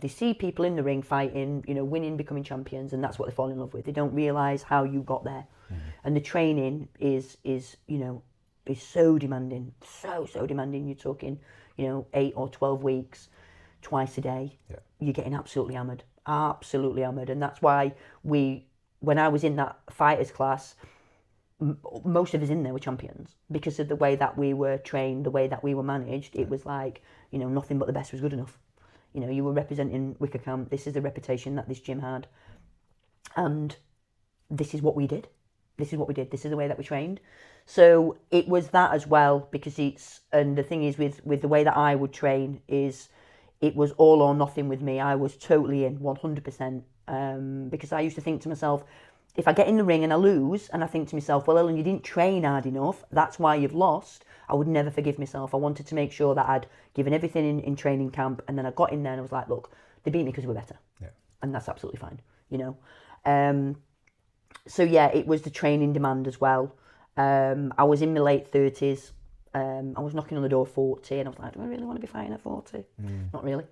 see people in the ring fighting, winning, becoming champions, and that's what they fall in love with. They don't realise how you got there. And the training is so demanding, so demanding. You're talking, 8 or 12 weeks, twice a day. Yeah. You're getting absolutely hammered. And that's why when I was in that fighters class, most of us in there were champions because of the way that we were trained, the way that we were managed. It was like, nothing but the best was good enough. You were representing Wicker Camp. This is the reputation that this gym had. And this is what we did. This is the way that we trained. So it was that as well, because and the thing is with the way that I would train is it was all or nothing with me. I was totally in 100%, because I used to think to myself, if I get in the ring and I lose, and I think to myself, well, Ellen, you didn't train hard enough, that's why you've lost, I would never forgive myself. I wanted to make sure that I'd given everything in training camp, and then I got in there and I was like, look, they beat me because we were better. Yeah. And that's absolutely fine, So yeah, it was the training demand as well. I was in my late 30s. I was knocking on the door 40, and I was like, do I really want to be fighting at 40? Not really.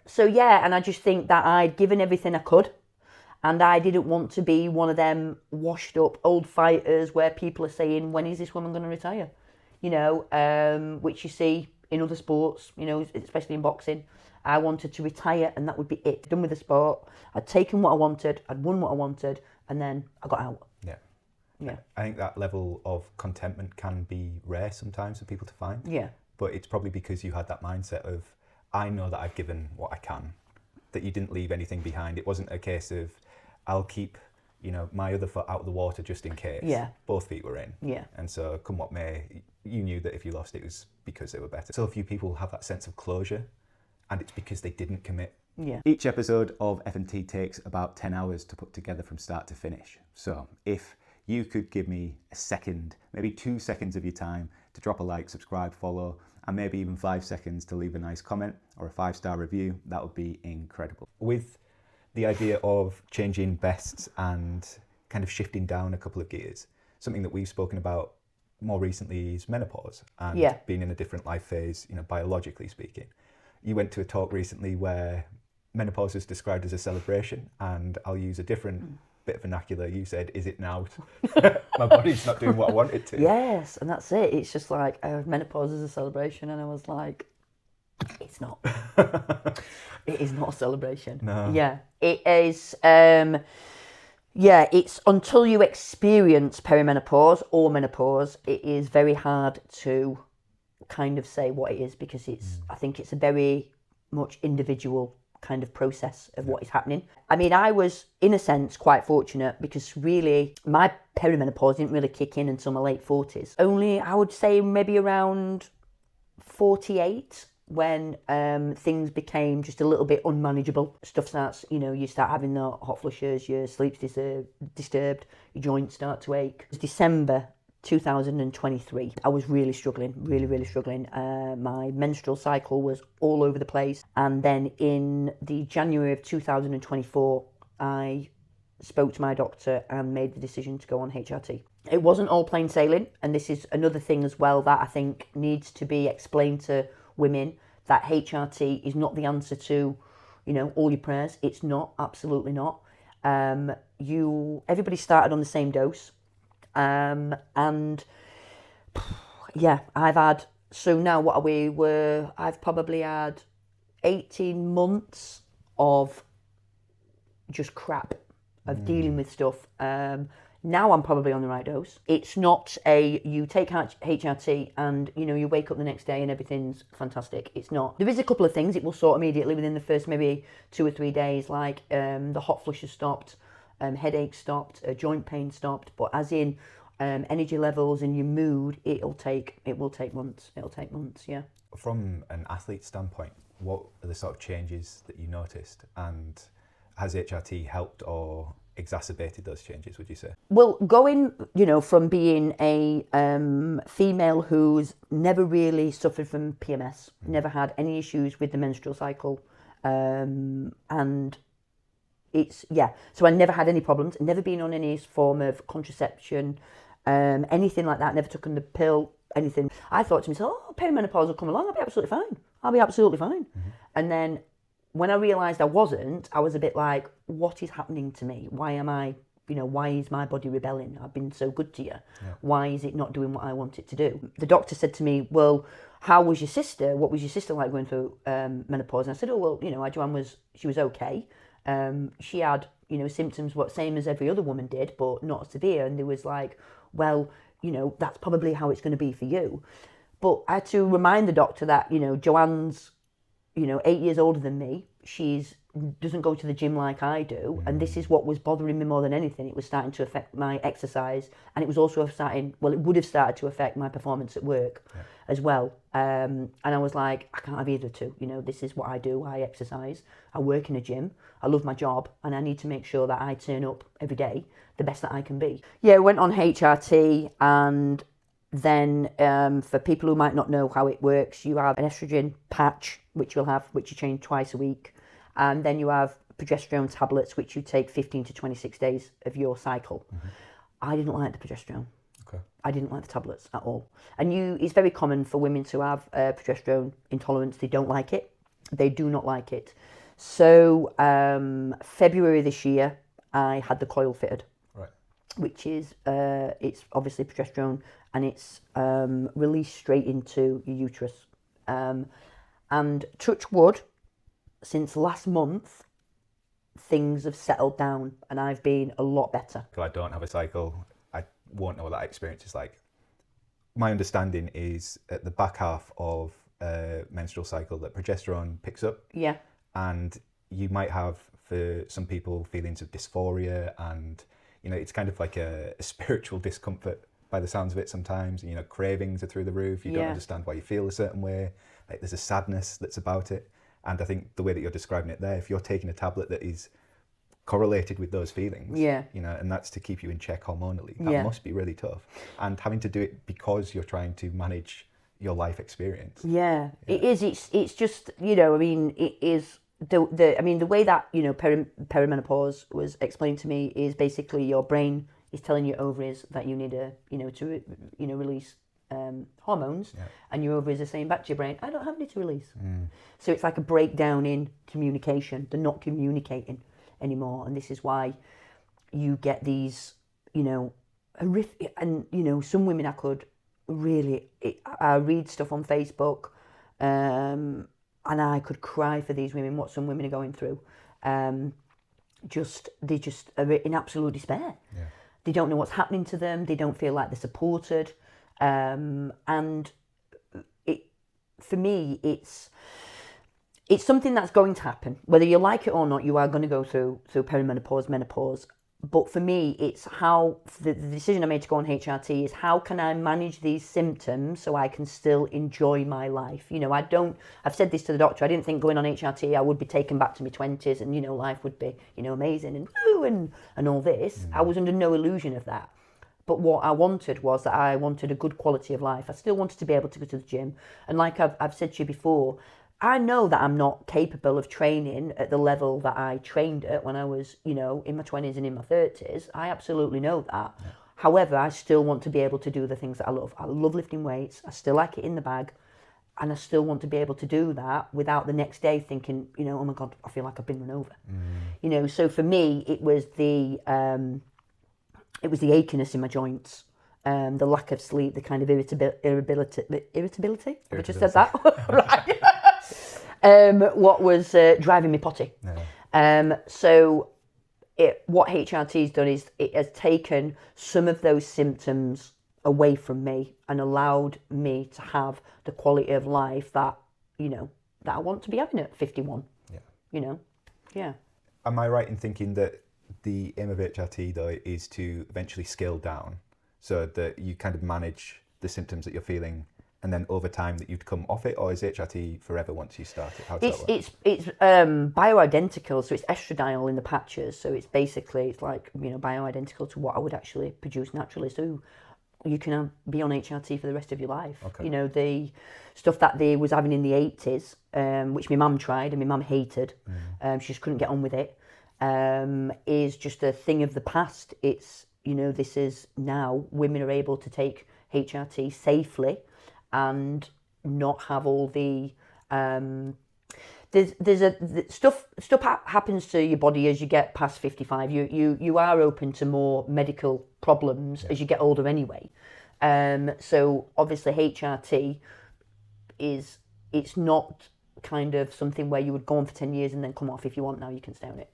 So yeah, and I just think that I'd given everything I could. And I didn't want to be one of them washed up old fighters where people are saying, when is this woman going to retire? Which you see in other sports, especially in boxing. I wanted to retire and that would be it. Done with the sport. I'd taken what I wanted, I'd won what I wanted, and then I got out. Yeah. I think that level of contentment can be rare sometimes for people to find. Yeah. But it's probably because you had that mindset of, I know that I've given what I can, that you didn't leave anything behind. It wasn't a case of, I'll keep, my other foot out of the water just in case. Yeah. Both feet were in. Yeah. And so come what may, you knew that if you lost, it was because they were better. So few people have that sense of closure, and it's because they didn't commit. Yeah. Each episode of F&T takes about 10 hours to put together from start to finish. So if you could give me a second, maybe 2 seconds of your time to drop a like, subscribe, follow, and maybe even 5 seconds to leave a nice comment or a 5-star review, that would be incredible. With the idea of changing bests and kind of shifting down a couple of gears, something that we've spoken about more recently is menopause and being in a different life phase, biologically speaking. You went to a talk recently where menopause is described as a celebration, and I'll use a different bit of vernacular. You said, is it now? My body's not doing what I want it to. Yes, and that's it. It's just like, menopause is a celebration, and I was like, it's not. It is not a celebration. No. Yeah, it is. It's until you experience perimenopause or menopause, it is very hard to kind of say what it is, because I think it's a very much individual kind of process of what is happening. I mean, I was, in a sense, quite fortunate because really my perimenopause didn't really kick in until my late 40s. Only, I would say, maybe around 48 when things became just a little bit unmanageable. Stuff starts, you start having the hot flushes, your sleep's disturbed, your joints start to ache. It was December 2023. I was really struggling, really struggling. My menstrual cycle was all over the place. And then in the January of 2024, I spoke to my doctor and made the decision to go on HRT. It wasn't all plain sailing, and this is another thing as well that I think needs to be explained to women, that HRT is not the answer to, all your prayers. It's not, absolutely not. Everybody started on the same dose, and yeah, I've probably had 18 months of just crap, of dealing with stuff. Now I'm probably on the right dose. It's not you take HRT and, you wake up the next day and everything's fantastic. It's not. There is a couple of things it will sort immediately within the first maybe 2 or 3 days, like the hot flushes stopped, headache stopped, joint pain stopped, but as in energy levels and your mood, it will take months. It'll take months, yeah. From an athlete standpoint, what are the sort of changes that you noticed, and has HRT helped or exacerbated those changes, would you say? Well, going, from being a female who's never really suffered from PMS, never had any issues with the menstrual cycle, and so I never had any problems, never been on any form of contraception, anything like that, never taken the pill, anything. I thought to myself, perimenopause will come along, I'll be absolutely fine. Mm-hmm. And then when I realised I wasn't, I was a bit like, what is happening to me? Why am I, why is my body rebelling? I've been so good to you. Yeah. Why is it not doing what I want it to do? The doctor said to me, well, how was your sister? What was your sister like going through menopause? And I said, Joanne she was okay. She had, symptoms, same as every other woman did, but not severe. And they was like, well, that's probably how it's going to be for you. But I had to remind the doctor that, Joanne's, 8 years older than me. Doesn't go to the gym like I do. And this is what was bothering me more than anything. It was starting to affect my exercise. And it was also it would have started to affect my performance at work as well. And I was like, I can't have either two. This is what I do. I exercise. I work in a gym. I love my job. And I need to make sure that I turn up every day the best that I can be. Yeah, I went on HRT, and then for people who might not know how it works, you have an estrogen patch, which you change twice a week. And then you have progesterone tablets, which you take 15 to 26 days of your cycle. Mm-hmm. I didn't like the progesterone. Okay. I didn't like the tablets at all. And it's very common for women to have progesterone intolerance. They don't like it. They do not like it. So February this year, I had the coil fitted. Right. Which is, it's obviously progesterone, and it's released straight into your uterus. And touch wood, since last month, things have settled down and I've been a lot better. So I don't have a cycle. I won't know what that experience is like. My understanding is at the back half of a menstrual cycle that progesterone picks up. Yeah. And you might have, for some people, feelings of dysphoria, and it's kind of like a spiritual discomfort by the sounds of it sometimes. Cravings are through the roof. You don't understand why you feel a certain way. Like there's a sadness that's about it. And I think the way that you're describing it there, if you're taking a tablet that is correlated with those feelings, and that's to keep you in check hormonally, that must be really tough. And having to do it because you're trying to manage your life experience. Yeah. It is. It's just, it is the way that, perimenopause was explained to me is basically your brain is telling your ovaries that you need to release hormones, and your ovaries are saying back to your brain, I don't have any to release. So it's like a breakdown in communication. They're not communicating anymore, and this is why you get these, horrific. And some women I read stuff on Facebook, and I could cry for these women. What some women are going through, they just are in absolute despair. Yeah. They don't know what's happening to them. They don't feel like they're supported. And for me, it's something that's going to happen. Whether you like it or not, you are going to go through perimenopause, menopause. But for me, it's how the decision I made to go on HRT is how can I manage these symptoms so I can still enjoy my life. I've said this to the doctor, I didn't think going on HRT I would be taken back to my 20s and, life would be, amazing and all this. I was under no illusion of that. But what I wanted was that I wanted a good quality of life. I still wanted to be able to go to the gym. And like I've said to you before, I know that I'm not capable of training at the level that I trained at when I was, in my 20s and in my 30s. I absolutely know that. Yeah. However, I still want to be able to do the things that I love. I love lifting weights. I still like it in the bag. And I still want to be able to do that without the next day thinking, you know, oh my God, I feel like I've been run over. You know, so for me, it was the achiness in my joints, the lack of sleep, the kind of irritability. Have I just said that? Right. What was driving me potty. Yeah. So what HRT's done is it has taken some of those symptoms away from me and allowed me to have the quality of life that, you know, that I want to be having at 51. Yeah. You know, yeah. Am I right in thinking that the aim of HRT though is to eventually scale down so that you kind of manage the symptoms that you're feeling and then over time that you'd come off it, or is HRT forever once you start it? How does that work? It's bioidentical, so it's estradiol in the patches, so it's basically, it's like, you know, bioidentical to what I would actually produce naturally. So you can be on HRT for the rest of your life. Okay. You know, the stuff that they was having in the 80s, which my mum tried and my mum hated, she just couldn't get on with it, is just a thing of the past. It's, you know, this is now women are able to take HRT safely and not have all the stuff happens to your body as you get past 55. You are open to more medical problems as you get older anyway. So obviously HRT it's not kind of something where you would go on for 10 years and then come off. If you want now, you can stay on it.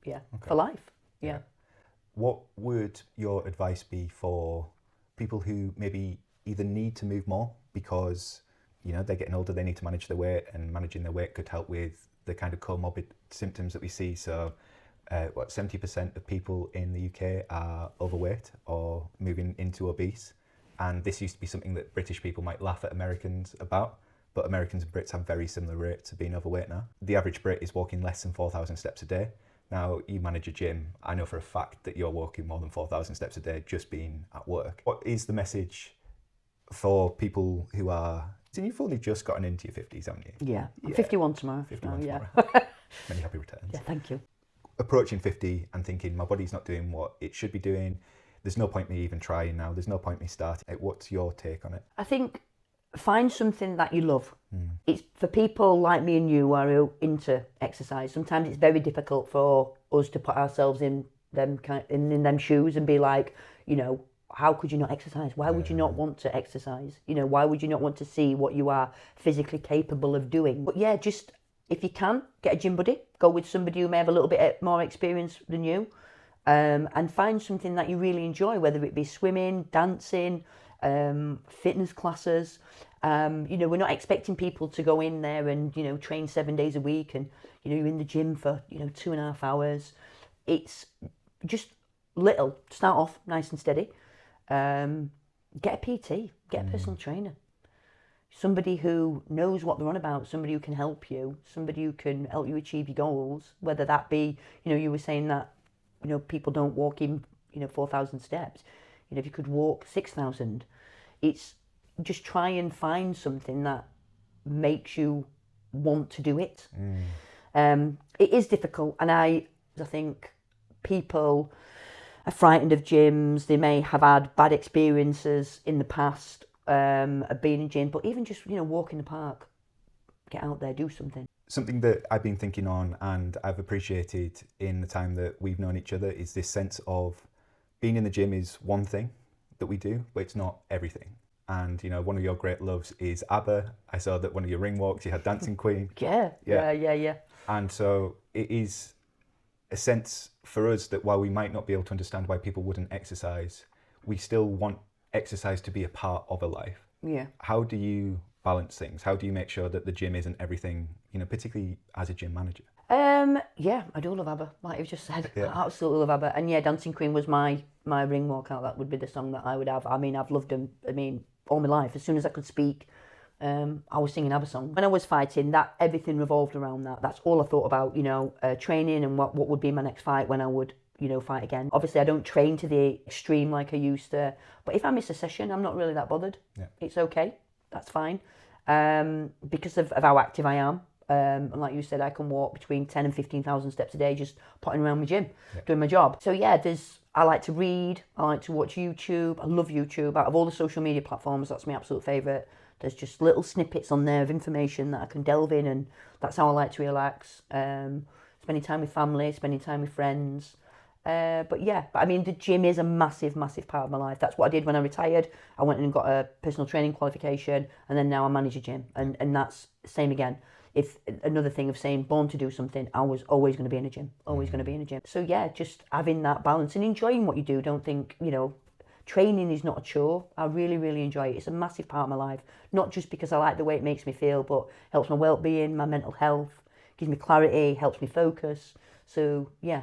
Yeah. Okay. For life. Yeah. What would your advice be for people who maybe either need to move more because, you know, they're getting older, they need to manage their weight, and managing their weight could help with the kind of comorbid symptoms that we see. So 70% of people in the UK are overweight or moving into obese. And this used to be something that British people might laugh at Americans about, but Americans and Brits have very similar rates of being overweight now. The average Brit is walking less than 4,000 steps a day. Now, you manage a gym. I know for a fact that you're walking more than 4,000 steps a day just being at work. What is the message for people who are... So you've only just gotten into your 50s, haven't you? Yeah, I'm 51 tomorrow. 51 tomorrow. Many happy returns. Yeah, thank you. Approaching 50 and thinking, my body's not doing what it should be doing. There's no point me even trying now. There's no point me starting. What's your take on it? I think find something that you love. It's for people like me and you who are into exercise. Sometimes it's very difficult for us to put ourselves in them shoes and be like, you know, how could you not exercise? Why would you not want to exercise? You know, why would you not want to see what you are physically capable of doing? But yeah, just if you can, get a gym buddy. Go with somebody who may have a little bit more experience than you, and find something that you really enjoy, whether it be swimming, dancing, fitness classes. You know, we're not expecting people to go in there and, you know, train 7 days a week and, you know, you're in the gym for, you know, 2.5 hours. It's just little. Start off nice and steady. Get a PT, get a personal trainer. Somebody who knows what they're on about, somebody who can help you, somebody who can help you achieve your goals, whether that be, you know, you were saying that, you know, people don't walk in, you know, 4,000 steps. You know, if you could walk 6,000, it's just try and find something that makes you want to do it. It is difficult, and I think people are frightened of gyms. They may have had bad experiences in the past of being in gym, but even just, you know, walk in the park, get out there, do something. Something that I've been thinking on and I've appreciated in the time that we've known each other is this sense of being in the gym is one thing that we do, but it's not everything. And, you know, one of your great loves is ABBA. I saw that one of your ring walks, you had Dancing Queen. Yeah. And so it is a sense for us that while we might not be able to understand why people wouldn't exercise, we still want exercise to be a part of a life. Yeah. How do you balance things? How do you make sure that the gym isn't everything, you know, particularly as a gym manager? Yeah, I do love ABBA, like you've just said. Yeah. I absolutely love ABBA. And yeah, Dancing Queen was my ring walkout. That would be the song that I would have. I mean, I've loved them, all my life. As soon as I could speak, I was singing ABBA songs. When I was fighting, that everything revolved around that. That's all I thought about, you know, training and what would be my next fight when I would, you know, fight again. Obviously, I don't train to the extreme like I used to, but if I miss a session, I'm not really that bothered. Yeah. It's okay. That's fine. Because of how active I am. And like you said, I can walk between 10 and 15,000 steps a day just potting around my gym, doing my job. So yeah, I like to read, I like to watch YouTube, I love YouTube. Out of all the social media platforms, that's my absolute favourite. There's just little snippets on there of information that I can delve in, and that's how I like to relax. Spending time with family, spending time with friends. But I mean, the gym is a massive, massive part of my life. That's what I did when I retired. I went and got a personal training qualification, and then now I manage a gym. And that's the same again. If another thing of saying born to do something, I was always going to be in a gym, always going to be in a gym. So yeah, just having that balance and enjoying what you do. Don't think, training is not a chore. I really, really enjoy it. It's a massive part of my life. Not just because I like the way it makes me feel, but helps my well-being, my mental health, gives me clarity, helps me focus. So yeah.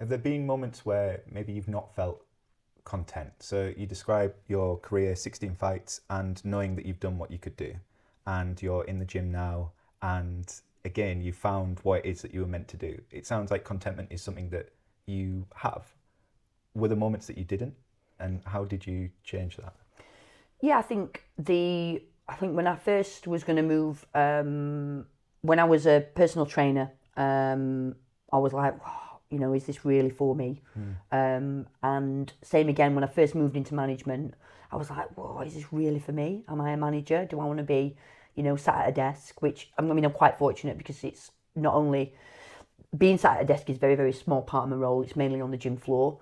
Have there been moments where maybe you've not felt content? So you describe your career, 16 fights, and knowing that you've done what you could do, and you're in the gym now, and again, you found what it is that you were meant to do. It sounds like contentment is something that you have. Were there moments that you didn't? And how did you change that? Yeah, I think when I first was going to move, when I was a personal trainer, I was like, is this really for me? And same again, when I first moved into management, I was like, whoa, is this really for me? Am I a manager? Do I want to be, sat at a desk? Which, I'm quite fortunate because it's not only being sat at a desk is a very, very small part of my role. It's mainly on the gym floor.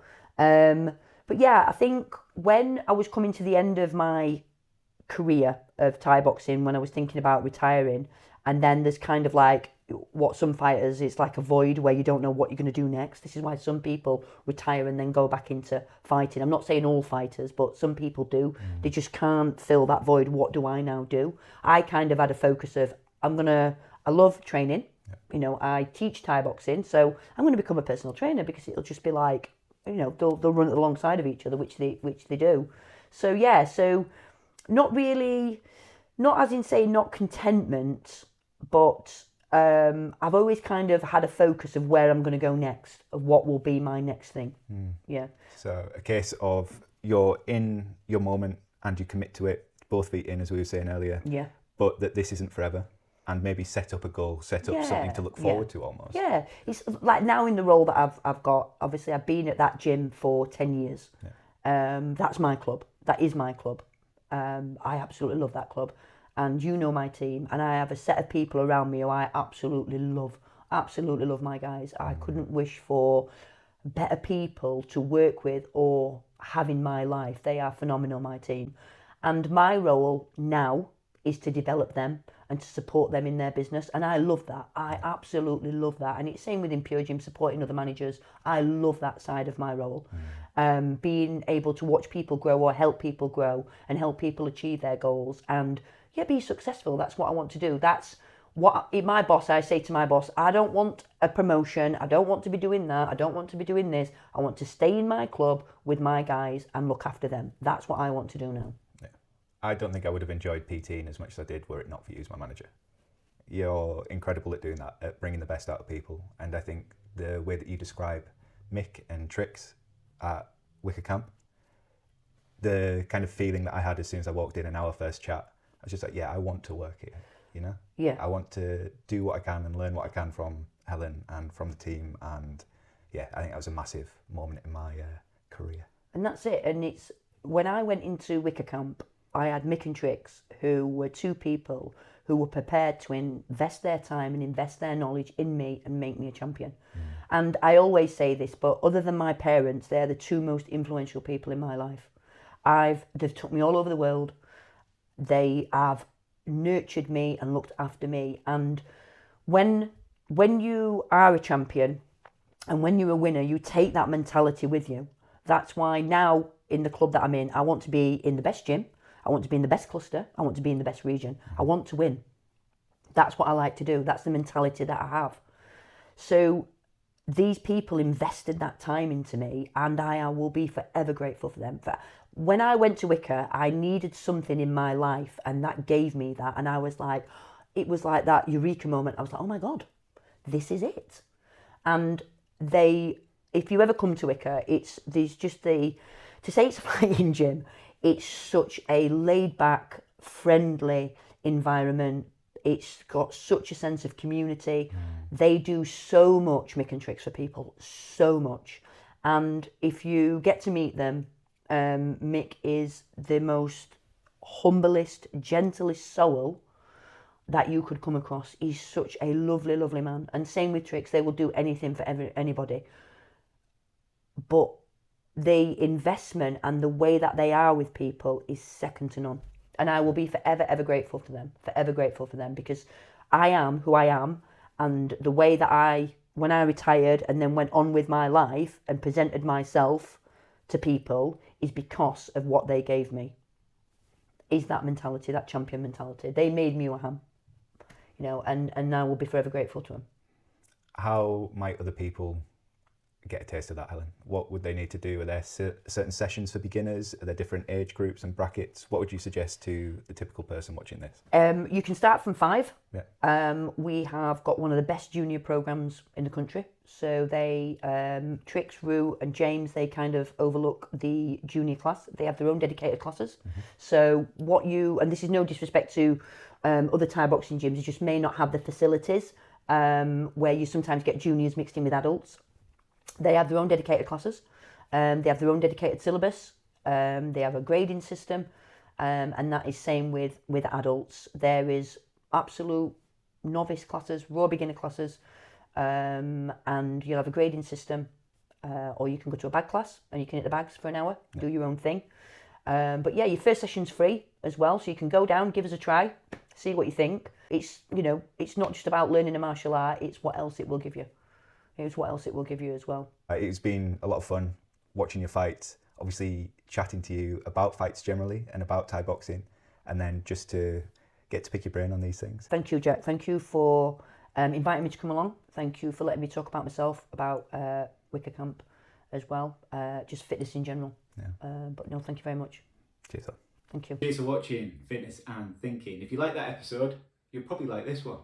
But yeah, I think when I was coming to the end of my career of Thai boxing, when I was thinking about retiring, and then there's kind of like what some fighters, it's like a void where you don't know what you're going to do next. This is why some people retire and then go back into fighting. I'm not saying all fighters, but some people do. They just can't fill that void. What do I now do? I kind of had a focus of, I love training. I teach Thai boxing, so I'm going to become a personal trainer because it'll just be like, they'll run alongside of each other, which they do. So yeah, so not really, not as in saying not contentment, but I've always kind of had a focus of where I'm going to go next, of what will be my next thing. Yeah. So a case of you're in your moment and you commit to it, both feet in, as we were saying earlier. Yeah. But that this isn't forever. And maybe set up a goal, set up something to look forward to almost. Yeah, it's like now in the role that I've got, obviously I've been at that gym for 10 years. Yeah. That's my club. That is my club. I absolutely love that club. And my team. And I have a set of people around me who I absolutely love my guys. I couldn't wish for better people to work with or have in my life. They are phenomenal, my team. And my role now is to develop them and to support them in their business. And I love that. I absolutely love that. And it's same within Pure Gym, supporting other managers. I love that side of my role. Being able to watch people grow or help people grow and help people achieve their goals and be successful. That's what I want to do. That's what I say to my boss, I don't want a promotion. I don't want to be doing that. I don't want to be doing this. I want to stay in my club with my guys and look after them. That's what I want to do now. I don't think I would have enjoyed PTing as much as I did were it not for you as my manager. You're incredible at doing that, at bringing the best out of people. And I think the way that you describe Mick and Trix at Wicker Camp, the kind of feeling that I had as soon as I walked in our first chat, I was just like, I want to work here, Yeah. I want to do what I can and learn what I can from Helen and from the team. And I think that was a massive moment in my career. And that's it. And it's when I went into Wicker Camp, I had Mick and Trix, who were two people who were prepared to invest their time and invest their knowledge in me and make me a champion. And I always say this, but other than my parents, they're the two most influential people in my life. They've took me all over the world. They have nurtured me and looked after me. And when you are a champion and when you're a winner, you take that mentality with you. That's why now in the club that I'm in, I want to be in the best gym. I want to be in the best cluster. I want to be in the best region. I want to win. That's what I like to do. That's the mentality that I have. So these people invested that time into me and I will be forever grateful for them. When I went to Wicker, I needed something in my life and that gave me that. And I was like, it was like that eureka moment. I was like, oh my God, this is it. And if you ever come to Wicker, to say it's a fighting gym, it's such a laid-back, friendly environment. It's got such a sense of community. They do so much, Mick and Trix, for people, so much. And if you get to meet them, Mick is the most humblest, gentlest soul that you could come across. He's such a lovely, lovely man. And same with Trix, they will do anything for anybody. But the investment and the way that they are with people is second to none. And I will be forever, ever grateful to them, forever grateful for them, because I am who I am, and the way that when I retired and then went on with my life and presented myself to people is because of what they gave me. Is that mentality, that champion mentality. They made me who I am, you know, and I will be forever grateful to them. How might other people get a taste of that, Helen? What would they need to do? Are there certain sessions for beginners? Are there different age groups and brackets? What would you suggest to the typical person watching this? You can start from 5. Yeah. We have got one of the best junior programs in the country. So they, Trix, Rue and James, they kind of overlook the junior class. They have their own dedicated classes. Mm-hmm. So and this is no disrespect to other Thai boxing gyms, you just may not have the facilities where you sometimes get juniors mixed in with adults. They have their own dedicated classes. They have their own dedicated syllabus. They have a grading system, and that is same with adults. There is absolute novice classes, raw beginner classes, and you'll have a grading system, or you can go to a bag class and you can hit the bags for an hour, do your own thing. But yeah, your first session's free as well, so you can go down, give us a try, see what you think. It's, you know, it's not just about learning a martial art, it's what else it will give you. Here's what else it will give you as well. It's been a lot of fun watching your fights, obviously chatting to you about fights generally and about Thai boxing, and then just to get to pick your brain on these things. Thank you, Jack. Thank you for inviting me to come along. Thank you for letting me talk about myself, about Wicker Camp as well, just fitness in general. Yeah. But no, thank you very much. Cheers. Thank you. Cheers for watching Fitness and Thinking. If you like that episode, you'll probably like this one.